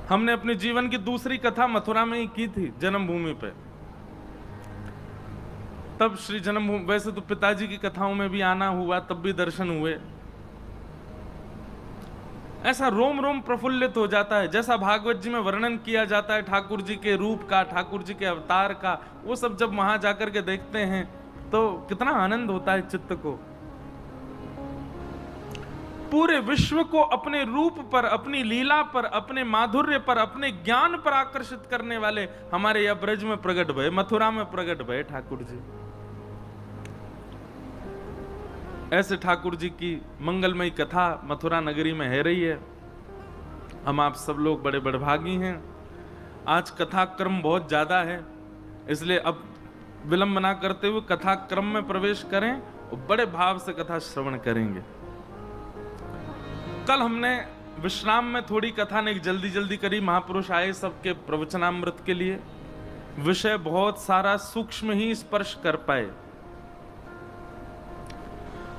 हमने अपने जीवन की दूसरी कथा मथुरा में ही की थी, जन्मभूमि पे। तब श्री जन्मभूमि, वैसे तो पिताजी की कथाओं में भी आना हुआ, तब भी दर्शन हुए। ऐसा रोम रोम प्रफुल्लित हो जाता है, जैसा भागवत जी में वर्णन किया जाता है ठाकुर जी के रूप का, ठाकुर जी के अवतार का, वो सब जब वहां जाकर के देखते हैं तो कितना आनंद होता है चित्त को। पूरे विश्व को अपने रूप पर, अपनी लीला पर, अपने माधुर्य पर, अपने ज्ञान पर आकर्षित करने वाले हमारे यह ब्रज में प्रकट भये, मथुरा में प्रकट भये ठाकुर जी। ऐसे ठाकुर जी की मंगलमयी कथा मथुरा नगरी में है रही है। हम आप सब लोग बड़े बड़भागी हैं। आज कथा क्रम बहुत ज्यादा है, इसलिए अब विलंब ना करते हुए कथा क्रम में प्रवेश करें और बड़े भाव से कथा श्रवण करेंगे। कल हमने विश्राम में थोड़ी कथा ने जल्दी जल्दी करी, महापुरुष आए सबके प्रवचनामृत के लिए, विषय बहुत सारा सूक्ष्म ही स्पर्श कर पाए।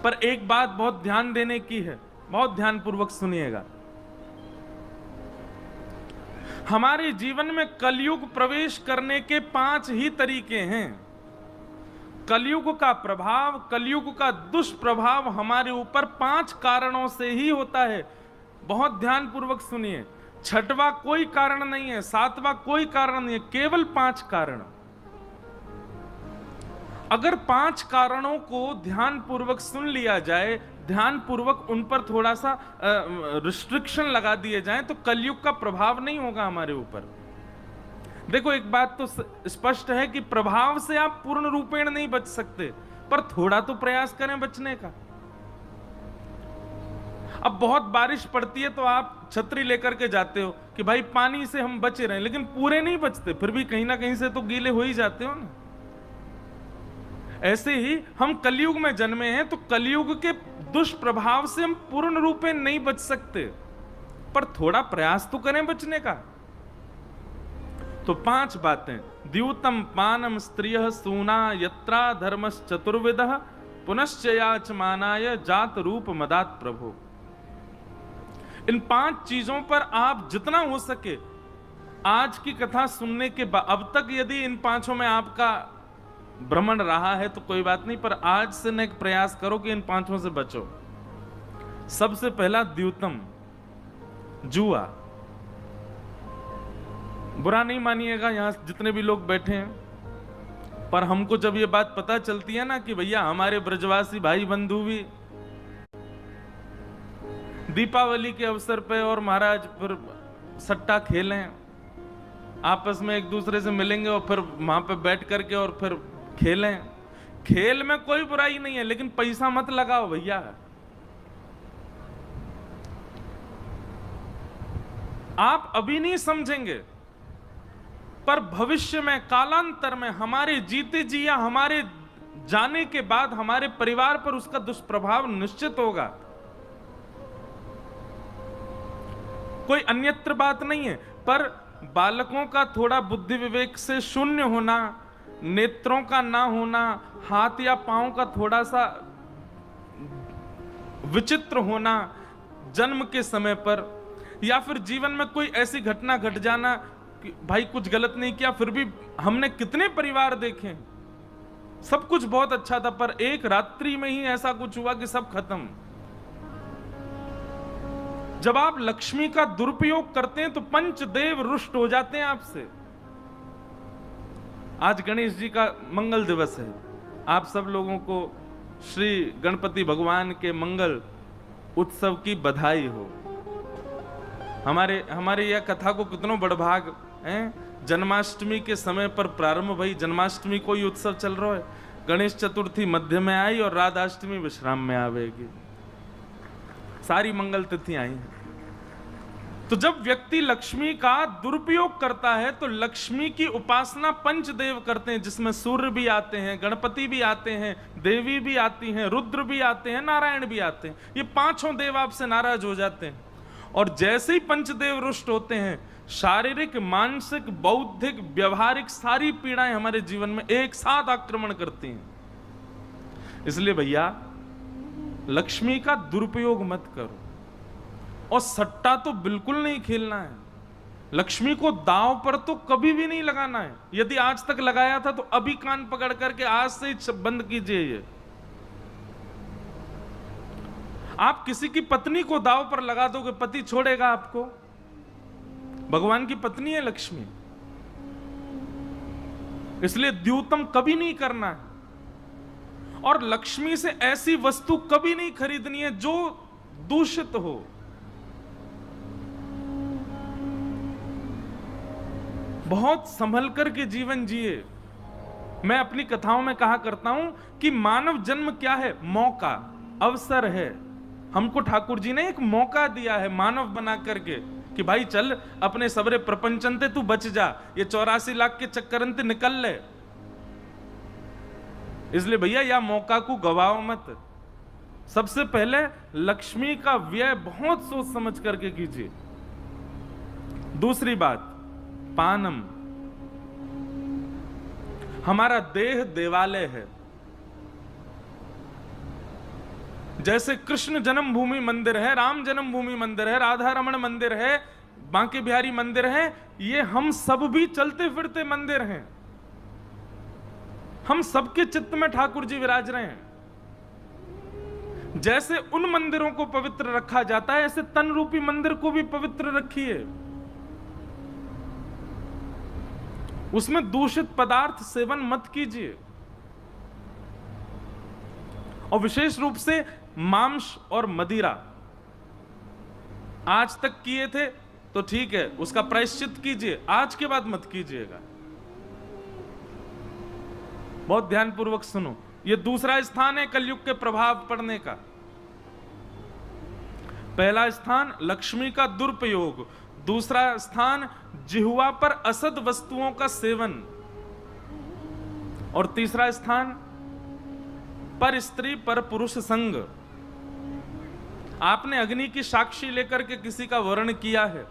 पर एक बात बहुत ध्यान देने की है, बहुत ध्यान पूर्वक सुनिएगा। हमारे जीवन में कलयुग प्रवेश करने के 5 ही तरीके हैं। कलयुग का प्रभाव, कलयुग का दुष्प्रभाव हमारे ऊपर 5 कारणों से ही होता है। बहुत ध्यान पूर्वक सुनिए। 6वां कोई कारण नहीं है, 7वां कोई कारण नहीं है, केवल 5 कारण। अगर 5 कारणों को ध्यान पूर्वक सुन लिया जाए, ध्यान पूर्वक उन पर थोड़ा सा रिस्ट्रिक्शन लगा दिए जाए, तो कलयुग का प्रभाव नहीं होगा हमारे ऊपर। देखो, एक बात तो स्पष्ट है कि प्रभाव से आप पूर्ण रूपेण नहीं बच सकते, पर थोड़ा तो प्रयास करें बचने का। अब बहुत बारिश पड़ती है तो आप छतरी लेकर के जाते हो कि भाई पानी से हम बचे रहें, लेकिन पूरे नहीं बचते, फिर भी कहीं ना कहीं से तो गीले हो ही जाते हो ना। ऐसे ही हम कलयुग में जन्मे हैं, तो कलयुग के दुष्प्रभाव से हम पूर्ण रूप में नहीं बच सकते, पर थोड़ा प्रयास तो करें बचने का। तो 5 बातें। द्यूतम पानम स्त्रियः सूना यत्रा धर्मश् चतुर्विधः पुनश्च याचमानाय जात रूप मदात प्रभो। इन 5 चीजों पर आप जितना हो सके आज की कथा सुनने के बाद, अब तक यदि इन 5 में आपका भ्रमण रहा है तो कोई बात नहीं, पर आज से न एक प्रयास करो कि इन 5 से बचो। सबसे पहला द्यूतम, जुआ। बुरा नहीं मानिएगा यहां जितने भी लोग बैठे हैं, पर हमको जब ये बात पता चलती है ना कि भैया हमारे ब्रजवासी भाई बंधु भी दीपावली के अवसर पे और महाराज फिर सट्टा खेलें, आपस में एक दूसरे से मिलेंगे और फिर वहां पे बैठ करके और फिर खेलें। खेल में कोई बुराई नहीं है, लेकिन पैसा मत लगाओ भैया। आप अभी नहीं समझेंगे, पर भविष्य में, कालांतर में, हमारे जीते जी या हमारे जाने के बाद हमारे परिवार पर उसका दुष्प्रभाव निश्चित होगा। कोई अन्यत्र बात नहीं है, पर बालकों का थोड़ा बुद्धि विवेक से शून्य होना, नेत्रों का ना होना, हाथ या पांव का थोड़ा सा विचित्र होना जन्म के समय पर, या फिर जीवन में कोई ऐसी घटना घट जाना कि भाई कुछ गलत नहीं किया, फिर भी हमने कितने परिवार देखे, सब कुछ बहुत अच्छा था, पर एक रात्रि में ही ऐसा कुछ हुआ कि सब खत्म। जब आप लक्ष्मी का दुरुपयोग करते हैं तो पंचदेव रुष्ट हो जाते हैं आपसे। आज गणेश जी का मंगल दिवस है, आप सब लोगों को श्री गणपति भगवान के मंगल उत्सव की बधाई हो। हमारे यह कथा को कितनों बड़भाग है, जन्माष्टमी के समय पर प्रारंभ भई, जन्माष्टमी को ही उत्सव चल रहा है, गणेश चतुर्थी मध्य में आई और राधाष्टमी विश्राम में आवेगी, सारी मंगल तिथि आई हैं। तो जब व्यक्ति लक्ष्मी का दुरुपयोग करता है तो लक्ष्मी की उपासना पंचदेव करते हैं, जिसमें सूर्य भी आते हैं, गणपति भी आते हैं, देवी भी आती हैं, रुद्र भी आते हैं, नारायण भी आते हैं। ये 5 देव आपसे नाराज हो जाते हैं, और जैसे ही पंचदेव रुष्ट होते हैं, शारीरिक, मानसिक, बौद्धिक, व्यवहारिक सारी पीड़ाएं हमारे जीवन में एक साथ आक्रमण करती हैं। इसलिए भैया लक्ष्मी का दुरुपयोग मत करो, और सट्टा तो बिल्कुल नहीं खेलना है। लक्ष्मी को दांव पर तो कभी भी नहीं लगाना है। यदि आज तक लगाया था तो अभी कान पकड़ करके आज से ही बंद कीजिए। ये आप किसी की पत्नी को दांव पर लगा दोगे, पति छोड़ेगा आपको? भगवान की पत्नी है लक्ष्मी, इसलिए द्यूतम कभी नहीं करना है। और लक्ष्मी से ऐसी वस्तु कभी नहीं खरीदनी है जो दूषित हो। बहुत संभल करके जीवन जिए। मैं अपनी कथाओं में कहा करता हूं कि मानव जन्म क्या है? मौका, अवसर है। हमको ठाकुर जी ने एक मौका दिया है मानव बना करके कि भाई चल अपने सबरे प्रपंचनते तू बच जा, ये 84 लाख के चक्करंते निकल ले। इसलिए भैया या मौका को गवाओ मत। सबसे पहले लक्ष्मी का व्यय बहुत सोच समझ करके कीजिए। दूसरी बात, पानम। हमारा देह देवालय है। जैसे कृष्ण जन्मभूमि मंदिर है, राम जन्मभूमि मंदिर है, राधा रमण मंदिर है, बांके बिहारी मंदिर है, ये हम सब भी चलते फिरते मंदिर हैं। हम सबके चित्त में ठाकुर जी विराज रहे हैं। जैसे उन मंदिरों को पवित्र रखा जाता है, ऐसे तन रूपी मंदिर को भी पवित्र रखिए। उसमें दूषित पदार्थ सेवन मत कीजिए। और विशेष रूप से मांस और मदिरा आज तक किए थे तो ठीक है, उसका प्रायश्चित कीजिए, आज के बाद मत कीजिएगा। बहुत ध्यानपूर्वक सुनो। यह दूसरा स्थान है कलयुग के प्रभाव पड़ने का। पहला स्थान लक्ष्मी का दुरुपयोग, दूसरा स्थान जिह्वा पर असद वस्तुओं का सेवन, और तीसरा स्थान पर स्त्री पर पुरुष संग। आपने अग्नि की साक्षी लेकर के किसी का वर्ण किया है।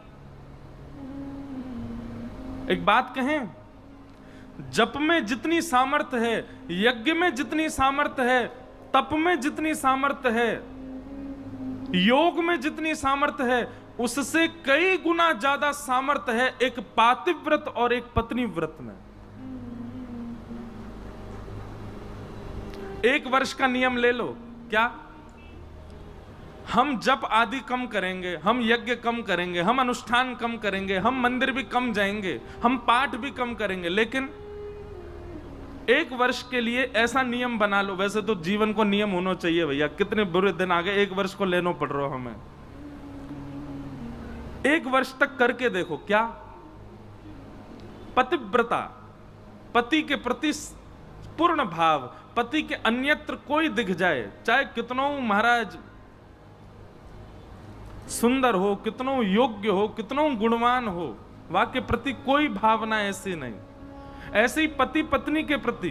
एक बात कहें, जप में जितनी सामर्थ्य है, यज्ञ में जितनी सामर्थ्य है, तप में जितनी सामर्थ्य है, योग में जितनी सामर्थ्य है, उससे कई गुना ज्यादा सामर्थ्य है एक पातिव्रत और एक पत्नी व्रत में। 1 वर्ष का नियम ले लो। क्या? हम जप आदि कम करेंगे, हम यज्ञ कम करेंगे, हम अनुष्ठान कम करेंगे, हम मंदिर भी कम जाएंगे, हम पाठ भी कम करेंगे, लेकिन 1 वर्ष के लिए ऐसा नियम बना लो। वैसे तो जीवन को नियम होना चाहिए भैया, कितने बुरे दिन आ गए, 1 वर्ष को लेना पड़ रहा हमें। 1 वर्ष तक करके देखो। क्या? पतिव्रता, पति के प्रति पूर्ण भाव, पति के अन्यत्र कोई दिख जाए, चाहे कितनों महाराज सुंदर हो, कितनों योग्य हो, कितनों गुणवान हो, वह के प्रति कोई भावना ऐसी नहीं। ऐसे ही पति पत्नी के प्रति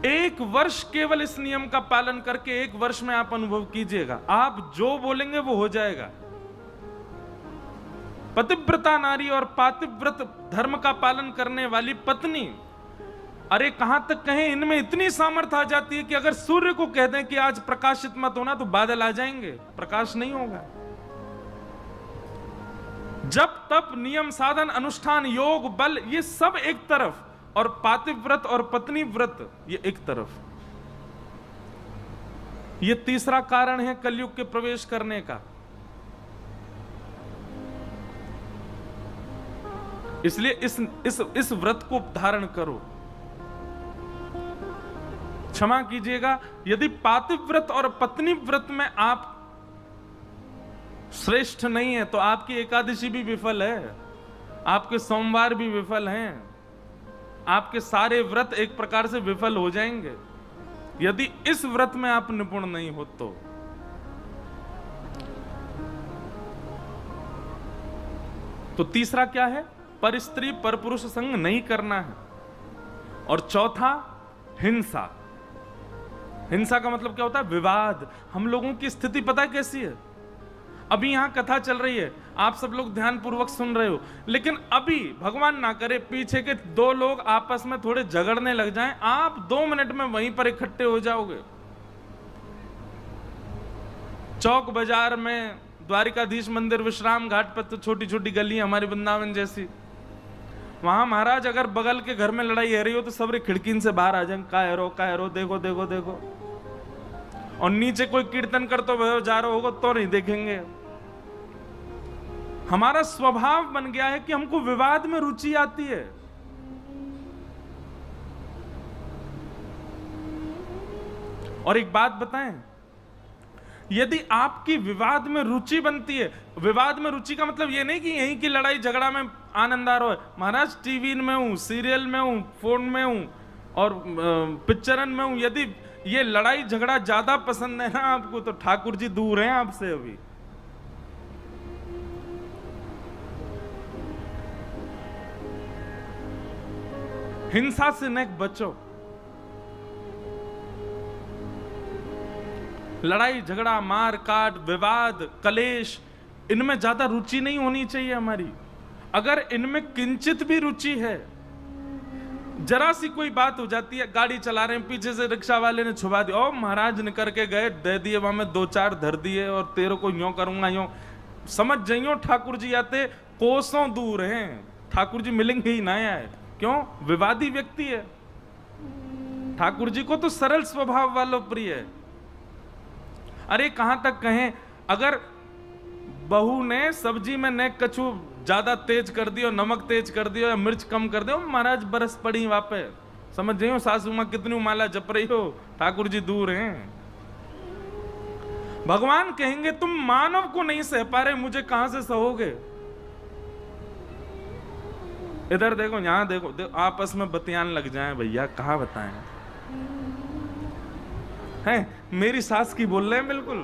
1 वर्ष केवल इस नियम का पालन करके 1 वर्ष में आप अनुभव कीजिएगा, आप जो बोलेंगे वो हो जाएगा। पतिव्रता नारी और पातिव्रत धर्म का पालन करने वाली पत्नी, अरे कहां तक कहें, इनमें इतनी सामर्थ्य आ जाती है कि अगर सूर्य को कह दें कि आज प्रकाशित मत होना तो बादल आ जाएंगे, प्रकाश नहीं होगा। जब तप नियम साधन अनुष्ठान योग बल ये सब एक तरफ, और पातिव्रत और पत्नी व्रत ये एक तरफ। ये तीसरा कारण है कलयुग के प्रवेश करने का। इसलिए इस व्रत को धारण करो। क्षमा कीजिएगा, यदि पातिव्रत और पत्नी व्रत में आप श्रेष्ठ नहीं है तो आपकी एकादशी भी विफल है, आपके सोमवार भी विफल हैं, आपके सारे व्रत एक प्रकार से विफल हो जाएंगे यदि इस व्रत में आप निपुण नहीं हो तो तीसरा क्या है? पर स्त्री पर पुरुष संग नहीं करना है। और चौथा हिंसा। हिंसा का मतलब क्या होता है? विवाद। हम लोगों की स्थिति पता है कैसी है? अभी यहां कथा चल रही है, आप सब लोग ध्यान पूर्वक सुन रहे हो, लेकिन अभी भगवान ना करे पीछे के 2 लोग आपस में थोड़े झगड़ने लग जाएं, आप 2 मिनट में वहीं पर इकट्ठे हो जाओगे। चौक बाजार में द्वारिकाधीश मंदिर, विश्राम घाट पर तो छोटी छोटी गलियां हमारी वृंदावन जैसी, वहां महाराज अगर बगल के घर में लड़ाई हो रही हो तो सब खिड़की से बाहर आ जाए, का रो देखो देखो देखो, और नीचे कोई कीर्तन करते हुए जा रहा होगा तो नहीं देखेंगे। हमारा स्वभाव बन गया है कि हमको विवाद में रुचि आती है। और एक बात बताएं, यदि आपकी विवाद में रुचि बनती है, विवाद में रुचि का मतलब यह नहीं कि यहीं की लड़ाई झगड़ा में आनंद आ रहा है। महाराज टीवी में हूं, सीरियल में हूं, फोन में हूं और पिक्चरन में हूं, यदि ये लड़ाई झगड़ा ज्यादा पसंद है ना आपको, तो ठाकुर जी दूर हैं आपसे। अभी हिंसा से न बचो। लड़ाई झगड़ा, मार काट, विवाद, कलेश, इनमें ज्यादा रुचि नहीं होनी चाहिए हमारी। अगर इनमें किंचित भी रुचि है, जरा सी कोई बात हो जाती है, गाड़ी चला रहे हैं, पीछे से रिक्शा वाले ने छुपा दिया, ओ महाराज निकल के गए, दे दिए, वहां में 2-4 धर दिए और तेरे को यूं करूंगा यूं, समझ जाइयो ठाकुर जी आते कोसों दूर हैं, ठाकुर जी मिलेंगे ही ना आए। क्यों? विवादी व्यक्ति है। ठाकुर जी को तो सरल स्वभाव वालों प्रिय है। अरे कहां तक कहें, अगर बहू ने सब्जी में न कछू ज्यादा तेज कर दियो, नमक तेज कर दियो या मिर्च कम कर दियो, महाराज बरस पड़ी वापे, समझ जाइयो सासू मां कितनी माला जप रही हो, ठाकुर जी दूर हैं। भगवान कहेंगे तुम मानव को नहीं सह पा रहे, मुझे कहां से सहोगे। इधर देखो, यहां देखो, आपस में बतियान लग जाएं भैया, कहां बताएं हैं। मेरी सास की बोल रहे हैं बिल्कुल।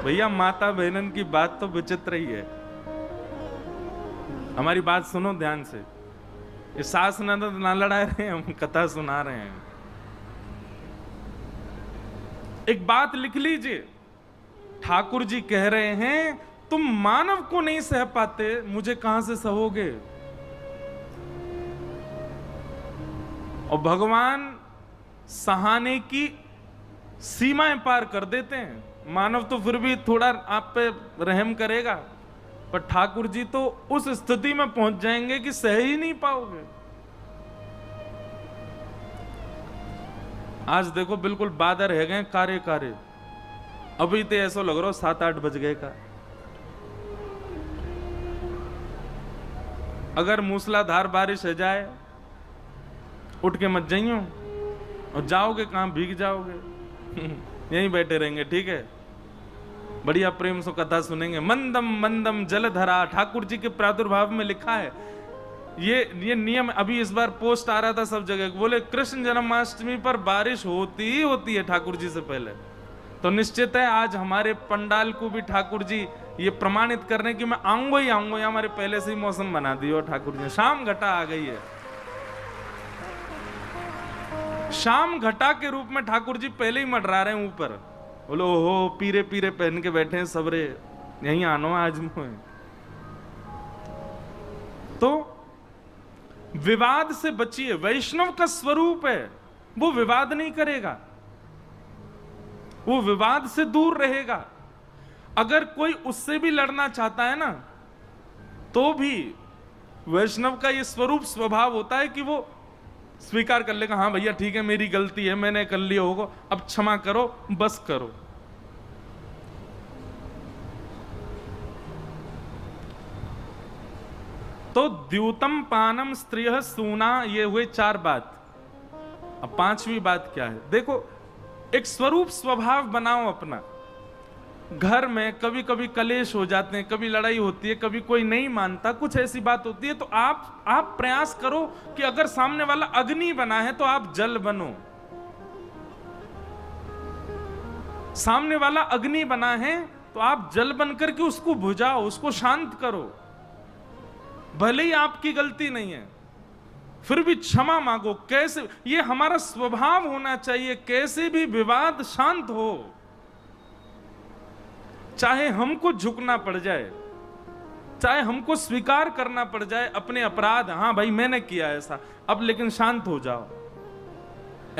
भैया माता बहनन की बात तो विचित्र ही है। हमारी बात सुनो ध्यान से, ये सास ननद ना लड़ा रहे हैं, हम कथा सुना रहे हैं। एक बात लिख लीजिए, ठाकुर जी कह रहे हैं तुम मानव को नहीं सह पाते, मुझे कहां से सहोगे। और भगवान सहाने की सीमाएं पार कर देते हैं। मानव तो फिर भी थोड़ा आप पे रहम करेगा, पर ठाकुर जी तो उस स्थिति में पहुंच जाएंगे कि सह ही नहीं पाओगे। आज देखो बिल्कुल बादल रह गए कारे कारे, अभी तो ऐसा लग रहा 7-8 बज गए का। अगर मूसलाधार बारिश हो जाए, उठ के मत जाइयो, और जाओगे कहां, भीग जाओगे। यहीं बैठे रहेंगे, ठीक है, बढ़िया प्रेम से कथा सुनेंगे। मंदम मंदम जलधरा, ठाकुर जी के प्रादुर्भाव में लिखा है ये नियम। अभी इस बार पोस्ट आ रहा था सब जगह, बोले कृष्ण जन्माष्टमी पर बारिश होती ही होती है ठाकुर जी से पहले। तो निश्चित है आज हमारे पंडाल को भी ठाकुर जी ये प्रमाणित करने की मैं आऊंगा ही आऊंगा, हमारे पहले से ही मौसम बना दिया ठाकुर जी। शाम घटा आ गई है, शाम घटा के रूप में ठाकुर जी पहले ही मंडरा रहे हैं ऊपर। बोलो हो पीरे पीरे पहन के बैठे हैं सबरे, यहीं आनो आज में। तो विवाद से बचिए। वैष्णव का स्वरूप है, वो विवाद नहीं करेगा, वो विवाद से दूर रहेगा। अगर कोई उससे भी लड़ना चाहता है ना, तो भी वैष्णव का ये स्वरूप स्वभाव होता है कि वो स्वीकार कर लेगा, हाँ भैया ठीक है मेरी गलती है, मैंने कर लिया होगा, अब क्षमा करो, बस करो। तो द्यूतम पानम स्त्रियः सूना, ये हुए 4 बात। अब 5वीं बात क्या है, देखो एक स्वरूप स्वभाव बनाओ अपना। घर में कभी कभी कलेश हो जाते हैं, कभी लड़ाई होती है, कभी कोई नहीं मानता, कुछ ऐसी बात होती है, तो आप प्रयास करो कि अगर सामने वाला अग्नि बना है तो आप जल बनो। सामने वाला अग्नि बना है तो आप जल बनकर के उसको बुझाओ, उसको शांत करो। भले ही आपकी गलती नहीं है, फिर भी क्षमा मांगो। कैसे, ये हमारा स्वभाव होना चाहिए। कैसे भी विवाद शांत हो, चाहे हमको झुकना पड़ जाए, चाहे हमको स्वीकार करना पड़ जाए अपने अपराध, हाँ भाई मैंने किया ऐसा, अब लेकिन शांत हो जाओ।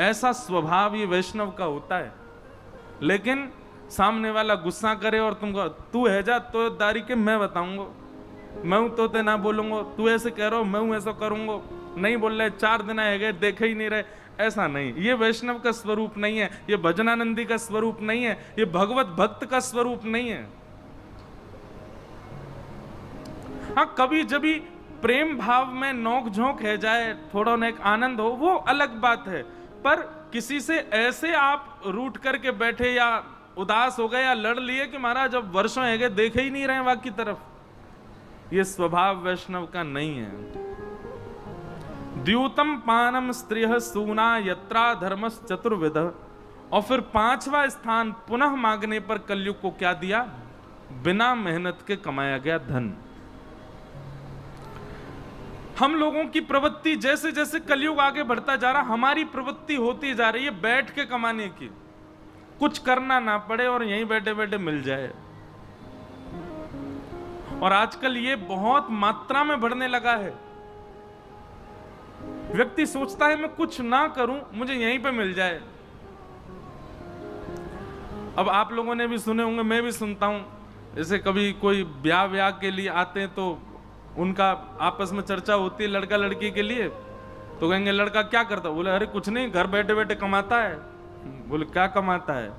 ऐसा स्वभाव ये वैष्णव का होता है। लेकिन सामने वाला गुस्सा करे और तुमको तू है जा तो दारी के मैं बताऊंगा, मैं हूं तो ते ना बोलूंगा, तू ऐसे कह रहा हो मैं हूं ऐसा करूंगा, नहीं बोल रहे 4 दिन है गए देखे ही नहीं रहे, ऐसा नहीं। ये वैष्णव का स्वरूप नहीं है, ये भजनानंदी का स्वरूप नहीं है, ये भगवत भक्त का स्वरूप नहीं है। हाँ, कभी जब भी प्रेम भाव में नोक झोंक है जाए, थोड़ा ना एक आनंद हो, वो अलग बात है, पर किसी से ऐसे आप रूठ करके बैठे या उदास हो गए या लड़ लिए कि महाराज जब वर्षों है गए देखे ही नहीं रहे वहां की तरफ, ये स्वभाव वैष्णव का नहीं है। द्यूतम पानम स्त्रिय सूना यत्रा धर्मस चतुर्विध, और फिर 5वां स्थान पुनः मांगने पर कलयुग को क्या दिया? बिना मेहनत के कमाया गया धन। हम लोगों की प्रवृत्ति जैसे जैसे कलयुग आगे बढ़ता जा रहा, हमारी प्रवृत्ति होती जा रही है बैठ के कमाने की, कुछ करना ना पड़े और यहीं बैठे बैठे मिल जाए। और आजकल ये बहुत मात्रा में बढ़ने लगा है। व्यक्ति सोचता है मैं कुछ ना करूं, मुझे यहीं पे मिल जाए। अब आप लोगों ने भी सुने होंगे, मैं भी सुनता हूं, जैसे कभी कोई ब्याह के लिए आते हैं तो उनका आपस में चर्चा होती है लड़का लड़की के लिए, तो कहेंगे लड़का क्या करता है? बोले अरे कुछ नहीं, घर बैठे बैठे कमाता है। बोले क्या कमाता है?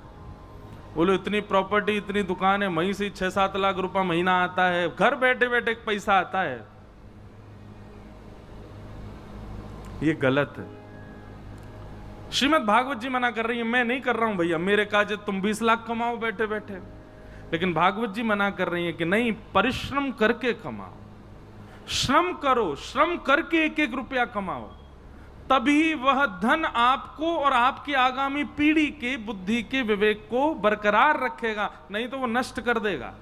बोले इतनी प्रॉपर्टी, इतनी दुकान है, वहीं से 6-7 लाख रुपया महीना आता है, घर बैठे बैठे पैसा आता है। ये गलत है। श्रीमद् भागवत जी मना कर रही है, मैं नहीं कर रहा हूं भैया, मेरे काजे तुम 20 लाख कमाओ बैठे बैठे, लेकिन भागवत जी मना कर रही है कि नहीं, परिश्रम करके कमाओ, श्रम करो, श्रम करके 1-1 रुपया कमाओ, तभी वह धन आपको और आपकी आगामी पीढ़ी के बुद्धि के विवेक को बरकरार रखेगा, नहीं तो वो नष्ट कर देगा।